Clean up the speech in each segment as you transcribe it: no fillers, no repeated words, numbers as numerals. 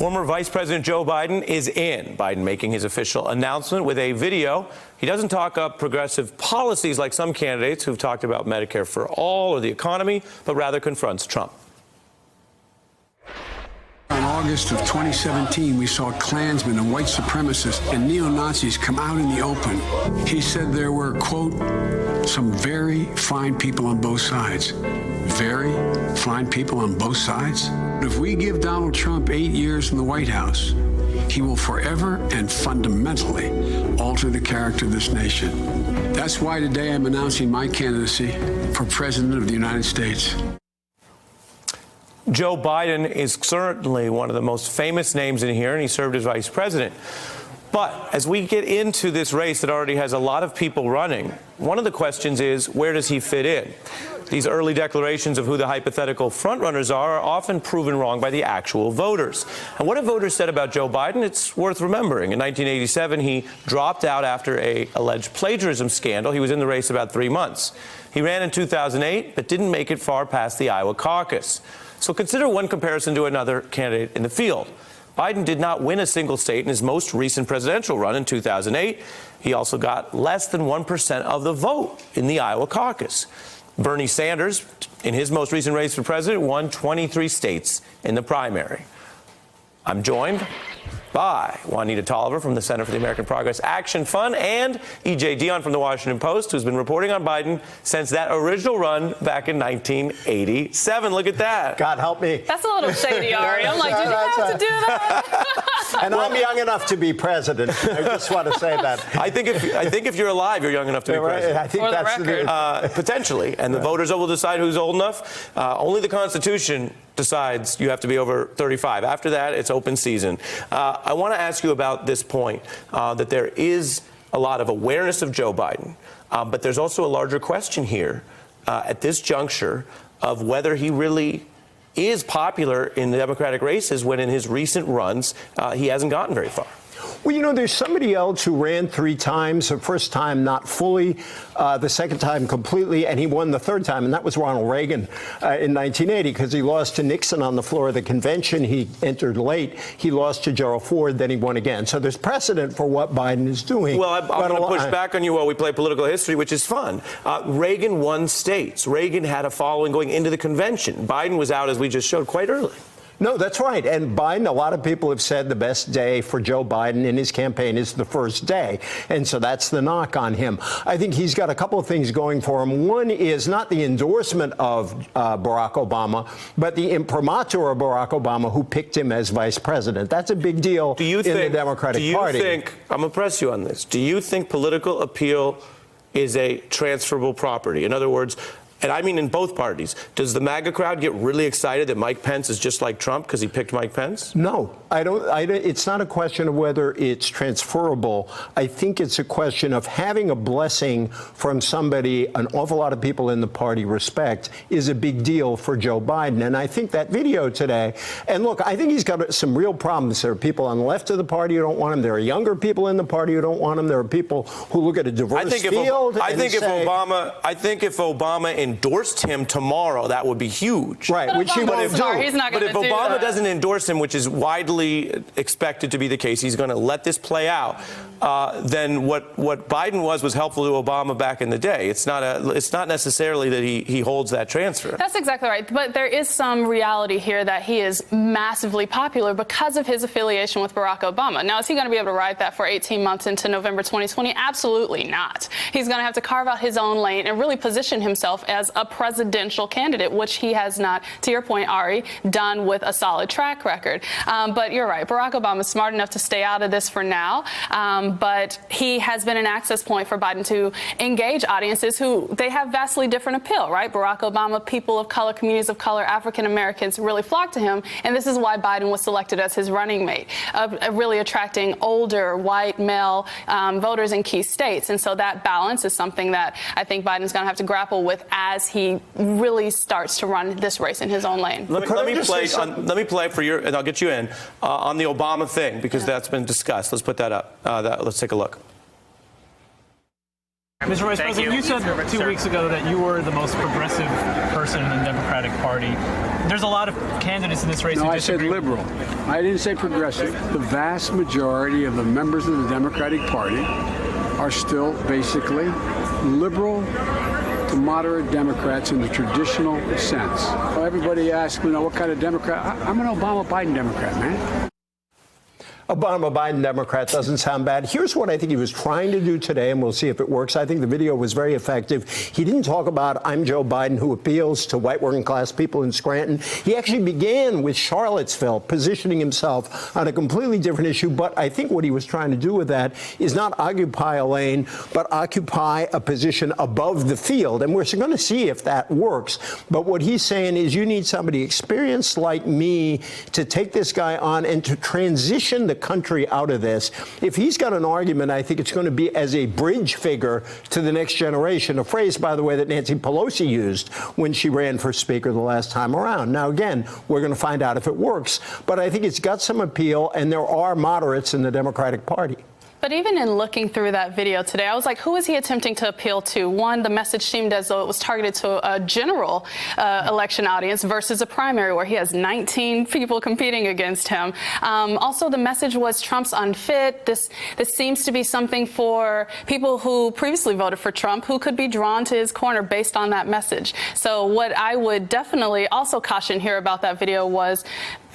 Former Vice President Joe Biden is in. Biden making his official announcement with a video. He doesn't talk up progressive policies like some candidates who've talked about Medicare for all or the economy, but rather confronts Trump. In August of 2017, we saw Klansmen and white supremacists and neo-Nazis come out in the open. He said there were, quote, some very fine people on both sides. Very fine people on both sides? If we give Donald Trump 8 years in the White House, he will forever and fundamentally alter the character of this nation. That's why today I'm announcing my candidacy for President of the United States. Joe Biden is certainly one of the most famous names in here, and he served as vice president. But as we get into this race that already has a lot of people running, one of the questions is, where does he fit in? These early declarations of who the hypothetical frontrunners are often proven wrong by the actual voters. And what have voters said about Joe Biden? It's worth remembering. In 1987, he dropped out after an alleged plagiarism scandal. He was in the race about 3 months. He ran in 2008, but didn't make it far past the Iowa caucus. So consider one comparison to another candidate in the field. Biden did not win a single state in his most recent presidential run in 2008. He also got less than 1% of the vote in the Iowa caucus. Bernie Sanders, in his most recent race for president, won 23 states in the primary. I'm joined by Juanita Tolliver from the Center for the American Progress Action Fund and E.J. Dionne from the Washington Post, who's been reporting on Biden since that original run back in 1987. Look at that. God help me. That's a little shady, Ari. I'm like, did you have to do that? And I'm young enough to be president. I just want to say that. I think if you're alive, you're young enough to be president. I think For the that's record. Potentially. And the voters will decide who's old enough. Only the Constitution decides you have to be over 35. After that, it's open season. I want to ask you about this point, that there is a lot of awareness of Joe Biden, but there's also a larger question here at this juncture of whether he really is popular in the Democratic races when in his recent runs he hasn't gotten very far. Well, you know, there's somebody else who ran 3 times, the first time not fully, the second time completely, and he won the third time, and that was Ronald Reagan in 1980, because he lost to Nixon on the floor of the convention. He entered late. He lost to Gerald Ford, then he won again. So there's precedent for what Biden is doing. Well, I'm going to push back on you while we play political history, which is fun. Reagan won states. Reagan had a following going into the convention. Biden was out, as we just showed, quite early. No, that's right. And Biden, a lot of people have said the best day for Joe Biden in his campaign is the first day. And so that's the knock on him. I think he's got a couple of things going for him. One is not the endorsement of Barack Obama, but the imprimatur of Barack Obama, who picked him as vice president. That's a big deal in the Democratic Party. Do you think, I'm going to press you on this, do you think political appeal is a transferable property? In other words, and I mean in both parties, does the MAGA crowd get really excited that Mike Pence is just like Trump because he picked Mike Pence? No, I don't. It's not a question of whether it's transferable. I think it's a question of having a blessing from somebody an awful lot of people in the party respect is a big deal for Joe Biden. And I think that video today, and look, I think he's got some real problems. There are people on the left of the party who don't want him. There are younger people in the party who don't want him. There are people who look at a diverse field. I think if Obama endorsed him tomorrow, that would be huge. Right, which he won't do. He's not But going to if do Obama that. doesn't endorse him, which is widely expected to be the case, he's going to let this play out. Then what Biden was helpful to Obama back in the day. It's not necessarily that he holds that transfer. That's exactly right. But there is some reality here that he is massively popular because of his affiliation with Barack Obama. Now, is he going to be able to ride that for 18 months into November 2020? Absolutely not. He's going to have to carve out his own lane and really position himself as a presidential candidate, which he has not, to your point, Ari, done with a solid track record. But you're right. Barack Obama is smart enough to stay out of this for now. But he has been an access point for Biden to engage audiences who they have vastly different appeal, right? Barack Obama, people of color, communities of color, African Americans really flock to him. And this is why Biden was selected as his running mate, really attracting older white male voters in key states. And so that balance is something that I think Biden's going to have to grapple with as he really starts to run this race in his own lane. Let me play for your, and I'll get you in, on the Obama thing, because that's been discussed. Let's put that up. Let's take a look. Mr. Vice President, you said 2 weeks ago that you were the most progressive person in the Democratic Party. There's a lot of candidates in this race No, who I said disagree. liberal. I didn't say progressive. The vast majority of the members of the Democratic Party are still basically liberal to moderate Democrats in the traditional sense. Well, everybody asks, what kind of Democrat? I'm an Obama-Biden Democrat, man. Obama-Biden Democrat doesn't sound bad. Here's what I think he was trying to do today, and we'll see if it works. I think the video was very effective. He didn't talk about I'm Joe Biden, who appeals to white working class people in Scranton. He actually began with Charlottesville, positioning himself on a completely different issue. But I think what he was trying to do with that is not occupy a lane, but occupy a position above the field. And we're going to see if that works. But what he's saying is you need somebody experienced like me to take this guy on and to transition the country out of this. If he's got an argument, I think it's going to be as a bridge figure to the next generation, a phrase, by the way, that Nancy Pelosi used when she ran for Speaker the last time around. Now, again, we're going to find out if it works, but I think it's got some appeal, and there are moderates in the Democratic Party. But even in looking through that video today, I was like, who is he attempting to appeal to? One, the message seemed as though it was targeted to a general election audience versus a primary where he has 19 people competing against him. Also, the message was Trump's unfit. This seems to be something for people who previously voted for Trump who could be drawn to his corner based on that message. So what I would definitely also caution here about that video was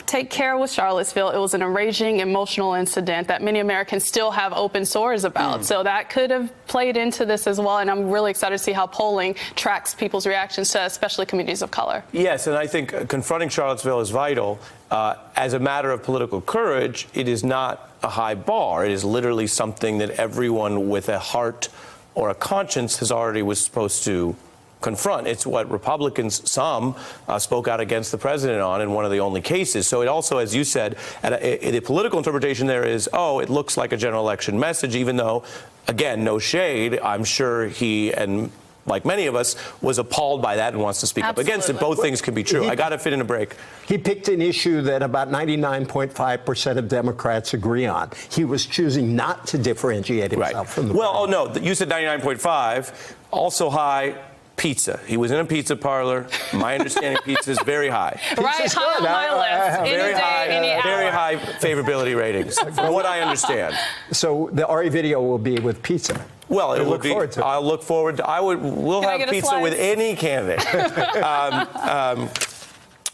take care with Charlottesville. It was an enraging, emotional incident that many Americans still have open sores about. So that could have played into this as well. And I'm really excited to see how polling tracks people's reactions to especially communities of color. Yes, and I think confronting Charlottesville is vital. As a matter of political courage, it is not a high bar. It is literally something that everyone with a heart or a conscience has already was supposed to confront. It's what Republicans, some, spoke out against the president on in one of the only cases. So it also, as you said, the political interpretation there is, it looks like a general election message, even though, again, no shade, I'm sure he and like many of us, was appalled by that and wants to speak up against it. Both things can be true. I got to fit in a break. He picked an issue that about 99.5% of Democrats agree on. He was choosing not to differentiate himself from the party. No, you said 99.5. Also high. Pizza. He was in a pizza parlor. My understanding, pizza is very high. Right, high on my list. Very high favorability ratings, from what I understand. So the Ari video will be with pizza. Well, it will be. I'll look forward to. We'll have pizza with any candidate.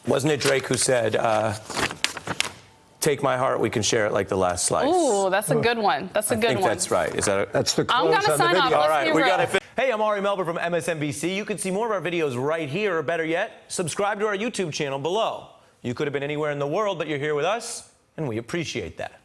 Wasn't it Drake who said, "Take my heart, we can share it like the last slice"? Ooh, that's a good one. That's a good one. I think that's right. Is that? That's the close I'm gonna on sign the video. off. All right, we got it. Hey, I'm Ari Melber from MSNBC. You can see more of our videos right here, or better yet, subscribe to our YouTube channel below. You could have been anywhere in the world, but you're here with us, and we appreciate that.